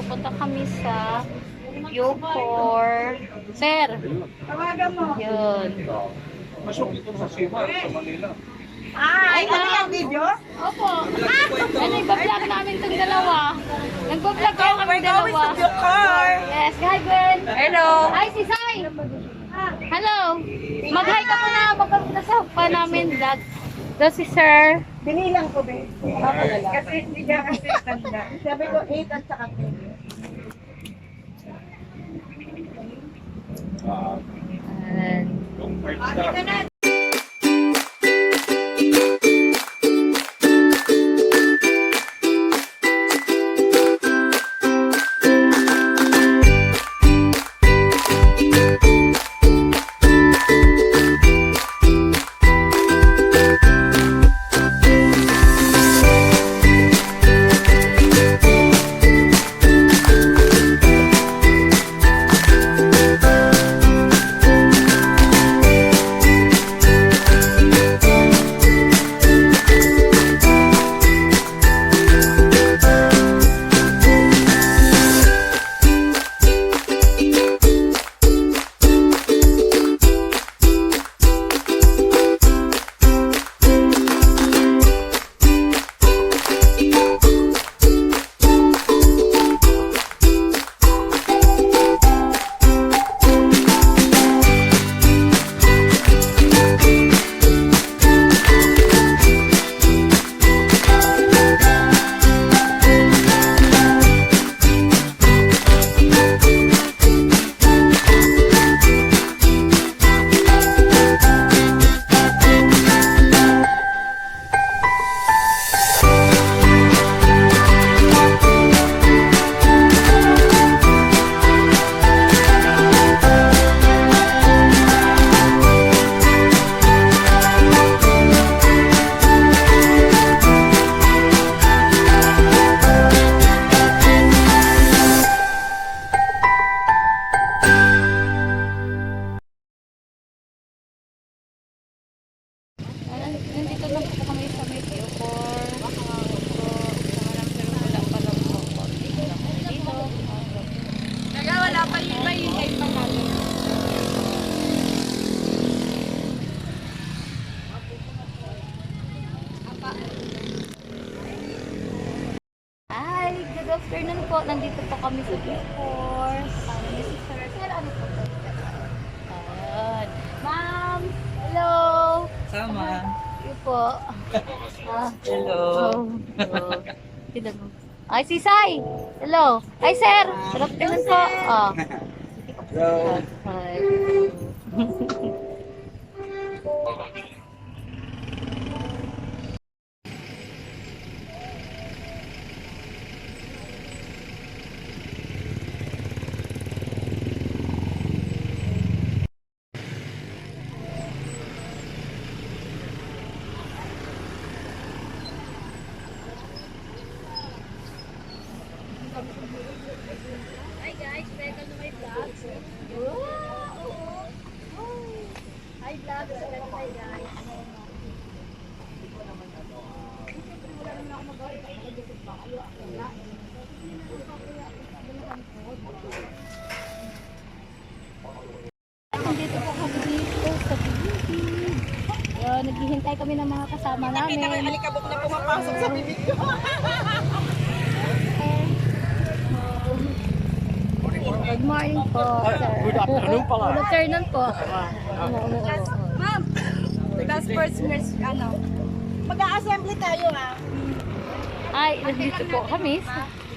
Pupunta kami sa Yokor. Sir! Tawagan mo. Yun. Masok ito sa Sima, sa Manila. Ay, Ano yung video? Opo. Ano, iba-vlog namin itong dalawa. Nagpa-vlog kayo kami We're going dalawa. to Bukor. Yes, hi Gwen. Hello. Hi, si Sai. Hello. Mag-hi ka muna. Nasa pa namin vlog. So, si Sir. Binilang ko, be. Kasi hindi ka kasi tanda. Sabi ko 8 at saka 10. And, Yung first stop. nandito na po kami sa may Yokor. Walang pa lang po. Dito lang kami dito. Kaya wala pa yun. May time pa namin. Hi, good afternoon po. Nandito po kami sa Yokor. Kasama niyo si Sir. Sir, ano po to? Ayan. Ma'am, hello. Sama. Yun po. Hello. Tignan mo. Ay, si Sai. Hello. Ay, sir. Good afternoon po. Hello. Hi. Hi guys, welcome to my vlog. Hi vlog, welcome to my guys. Nandito po kami dito sa bibig. Naghihintay kami ng mga kasama namin. Alikabok na pumapasok sa bibig ko. Good morning po, sir. Good afternoon pala. Good afternoon po. Ma'am, last first miss, mag-a-assembly tayo Ay, nandito po kami.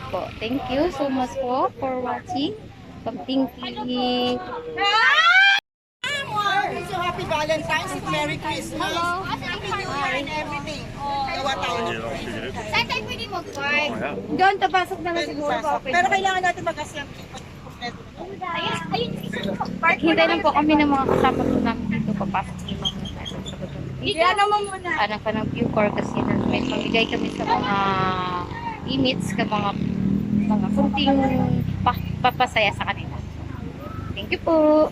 Po. Thank you so much po for watching. Pag-tinky. So happy Valentine's and Merry Christmas. Hello. Happy New Year and everything. Gawa tayo. Saan tayo pwede mag-park? Doon, tapasok naman siguro po. Pero kailangan natin mag-assembly. Park. Hintay lang po kami ng mga kasama po namin dito. Papasok yung mga Kaya naman muna. anak pa ng Bucor kasi may pamigay kami sa mga imits ka mga kunting papasaya sa kanila. Thank you po.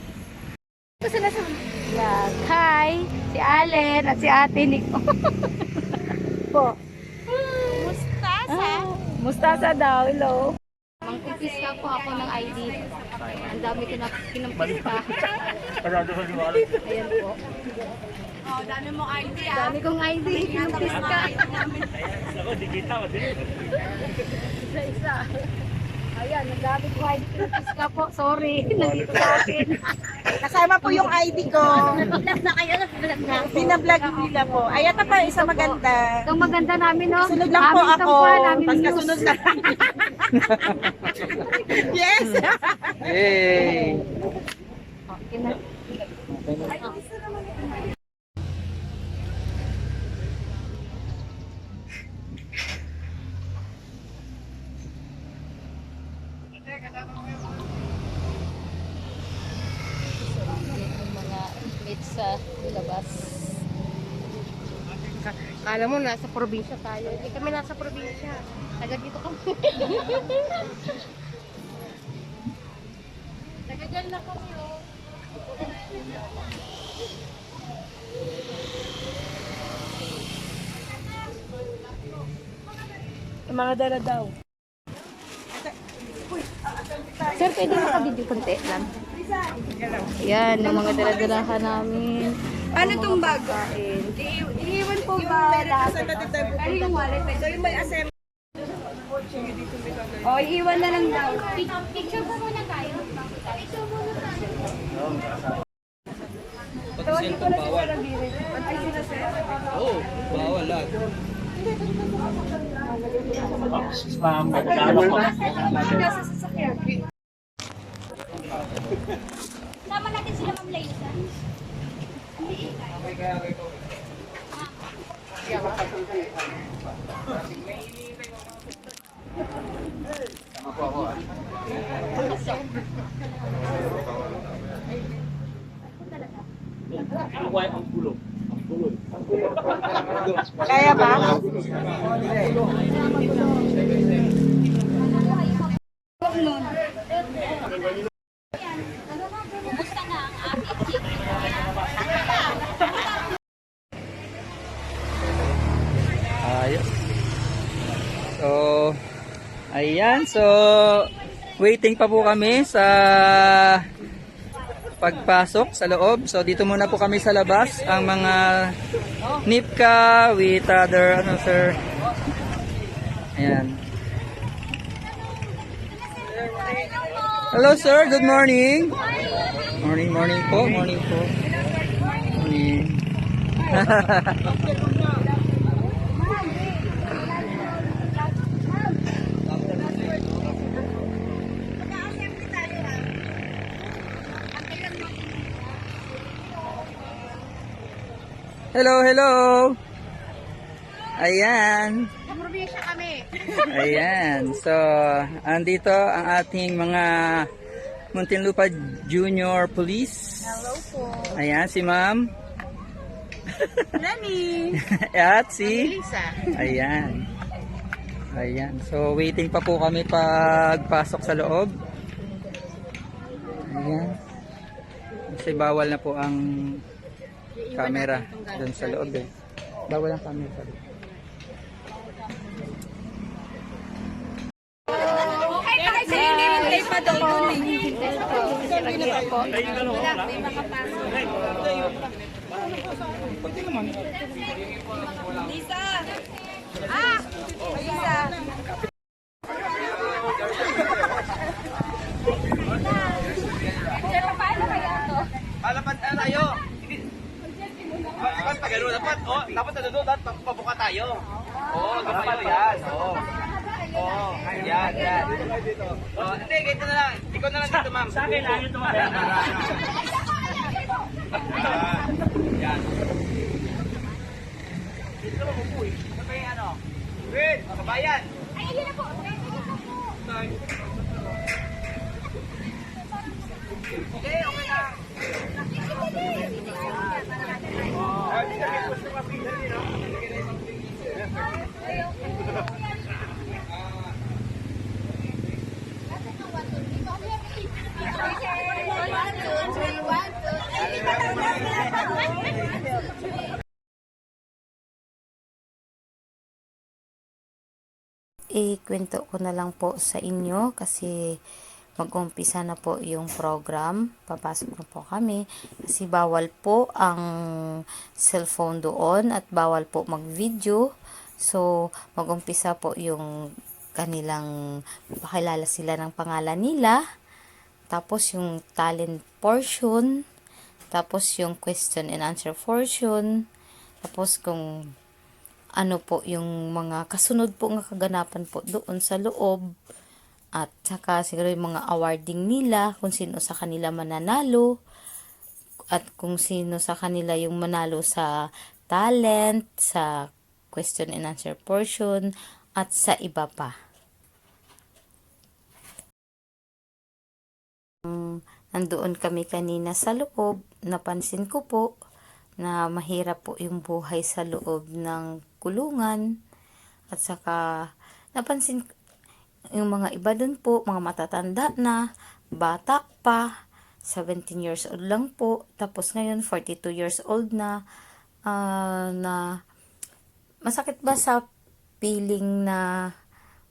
Ito sila sa vlog. Hi! Si Allen at si Ate Nico. po. Mustasa. Mustasa daw. Hello. Mangkumpis ka po ako ng ID. Ang dami kinumpis ka. Parado sa liwala. Ayan po. Oh, dami mo ID Dami kong ID. Kinumpis ka. Ako, di kita. Isa-isa. Ayan, ang dami kong ID. Kinumpis ka po. Sorry. Nandito sa akin. Kasama po yung ID ko. Nag-vlog na kayo. Nag-vlog na ako. Binablog nila po. Ay, ito pa, isang maganda. Itong maganda namin, no? Sunod lang po Aming ako. kampan, aming Tapos news. kasunod na. Yes! Hey! Okay na. Yung mga mates sa labas. Kala mo nasa probinsya tayo. Hindi kami nasa probinsya. Taga dito kami. Taga dyan na kami, oh. Yung mga dala daw. Sir, pwede makabidyo konti lang. Yan, yung mga dala-dalahan namin. Ano tong bag? Kain. Iiwan po ba lahat? Ano yung wallet? So yung may assembly. O, iiwan na lang daw. Picture po muna tayo. Picture muna tayo. So, hindi ko na si Sarah Birit. Ay, sila sir. Oo, bawal lahat. Spam, magkano ko. Nasa sasakyan. Sama natin sila, Ma'am Laisa. Ang pulo. Kaya ba? Ayos. So, ayan. So, waiting pa po kami sa pagpasok sa loob. So, dito muna po kami sa labas. Ang mga NIPCA with other, ano sir. Ayan. Hello sir, good morning. Morning, morning po. Morning po. Morning. Hello, hello. Ayan. Probinsya kami. Ayan. So, andito ang ating mga Muntinlupa Junior Police. Hello po. Ayan, si Ma'am. Nani? At si... Lisa. Ayan. Ayan. So, waiting pa po kami pagpasok sa loob. Ayan. Kasi bawal na po ang camera doon sa loob eh. Bawal ang camera sa loob. Kahit sa hindi rin kayo pa daw doon eh. Lisa! Ah! Lisa! Dapat tayo. Dapat pag ano, dapat dapat pabuka tayo. Oo, dapat yan. Oo. Oo, yan, yan. Oh, hindi, ganito na lang. Ikaw na lang dito, ma'am. Sa akin lang ito, ma'am. Yan. Dito mo po eh. Ano ba yung ano? Wait, kabayan. Ay, ayun na po. Okay, okay na. ikwento ko na lang po sa inyo kasi mag-umpisa na po yung program. Papasok na po kami kasi bawal po ang cellphone doon at bawal po mag-video. So, mag-umpisa po yung kanilang pakilala sila ng pangalan nila. Tapos yung talent portion. Tapos yung question and answer portion. Tapos kung ano po yung mga kasunod po nga kaganapan po doon sa loob. At saka siguro yung mga awarding nila, kung sino sa kanila mananalo. At kung sino sa kanila yung manalo sa talent, sa question and answer portion, at sa iba pa. Nandoon kami kanina sa loob, napansin ko po na mahirap po yung buhay sa loob ng kulungan. At saka napansin yung mga iba dun po, mga matatanda na, bata pa, 17 years old lang po, tapos ngayon 42 years old na, na masakit ba sa feeling na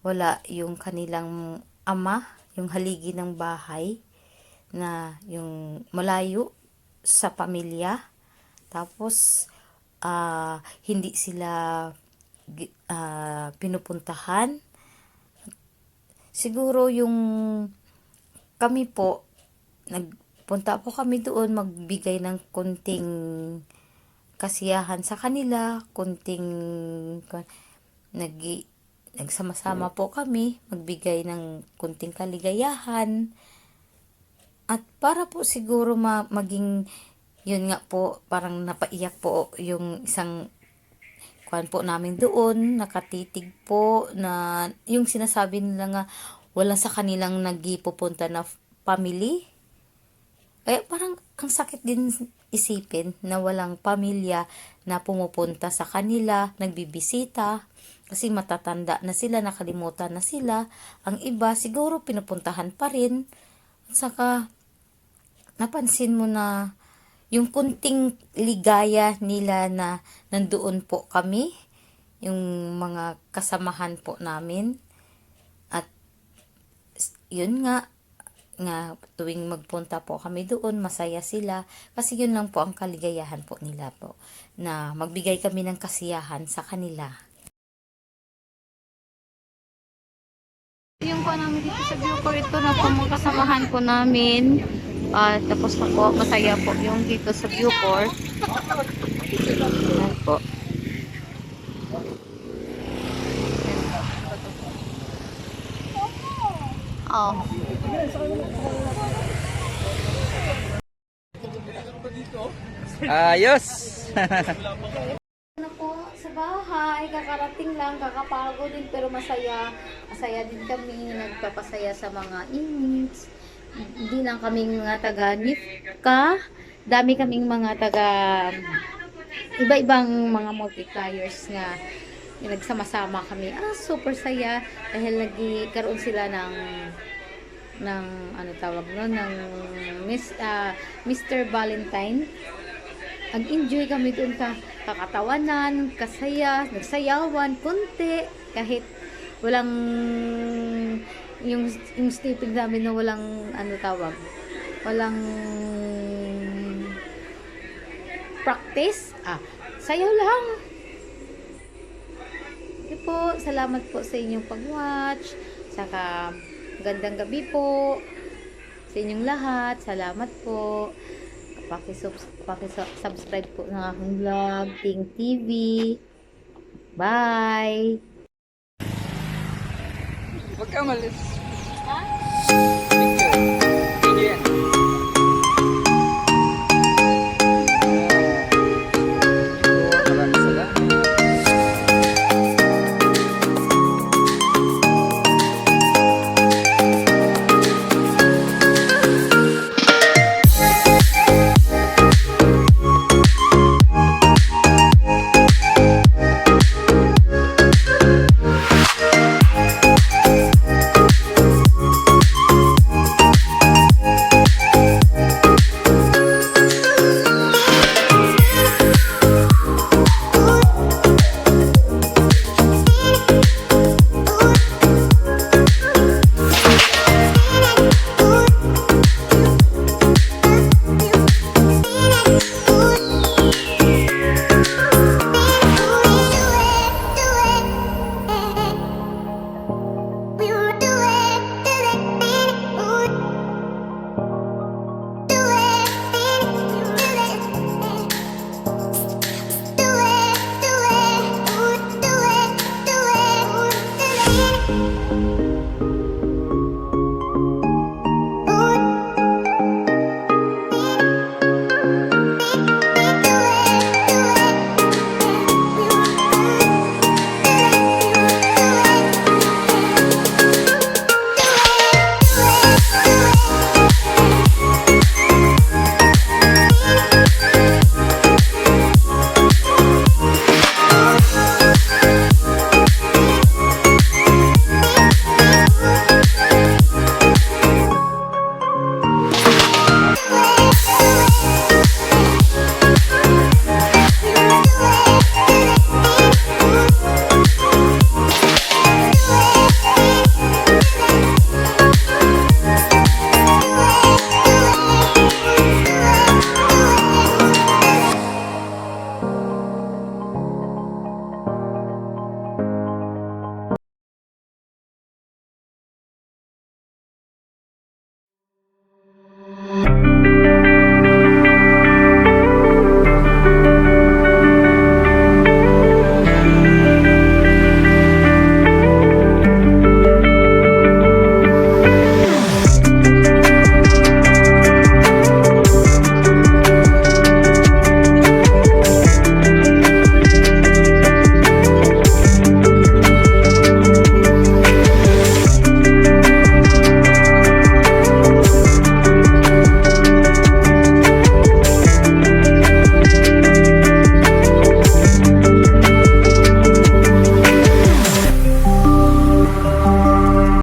wala yung kanilang ama, yung haligi ng bahay, na yung malayo sa pamilya, tapos hindi sila pinupuntahan. Siguro yung kami po, nagpunta po kami doon magbigay ng konting kasiyahan sa kanila, konting nagsama-sama po kami magbigay ng konting kaligayahan. At para po siguro maging yun nga po, parang napaiyak po yung isang kuan po namin doon, nakatitig po na yung sinasabi nila nga wala sa kanilang nagipupunta na family. Kaya parang ang sakit din isipin na walang pamilya na pumupunta sa kanila, nagbibisita, kasi matatanda na sila, nakalimutan na sila. Ang iba siguro pinupuntahan pa rin. At saka napansin mo na yung kunting ligaya nila na nandoon po kami, yung mga kasamahan po namin. At yun nga tuwing magpunta po kami doon, masaya sila. Kasi yun lang po ang kaligayahan po nila po, na magbigay kami ng kasiyahan sa kanila. Yung po namin dito sa Bucor, ito na po mga kasamahan po namin. Tapos na po, masaya po yung dito sa Bucor. Ayan po. Oh. Ayos! Na po sa bahay, kakarating lang, kakapagod din pero masaya. Masaya din kami, nagpapasaya sa mga inmates. Hindi lang kaming mga taga-NIFCA, dami kaming mga taga iba-ibang mga multipliers nga nagsama-sama kami. Super saya dahil nagkaroon sila ng ano tawag no, ng Mr. Valentine. Nag-enjoy kami doon sa kakatawanan, kasaya, nagsayawan, konti, kahit walang yung sleeping namin na walang ano tawag, walang practice, sayaw lang. Okay po, salamat po sa inyong pag-watch, saka gandang gabi po sa inyong lahat. Salamat po. Paki-subscribe po ng aking vlog, Ting TV. Bye! Huwag ka malis. Ha?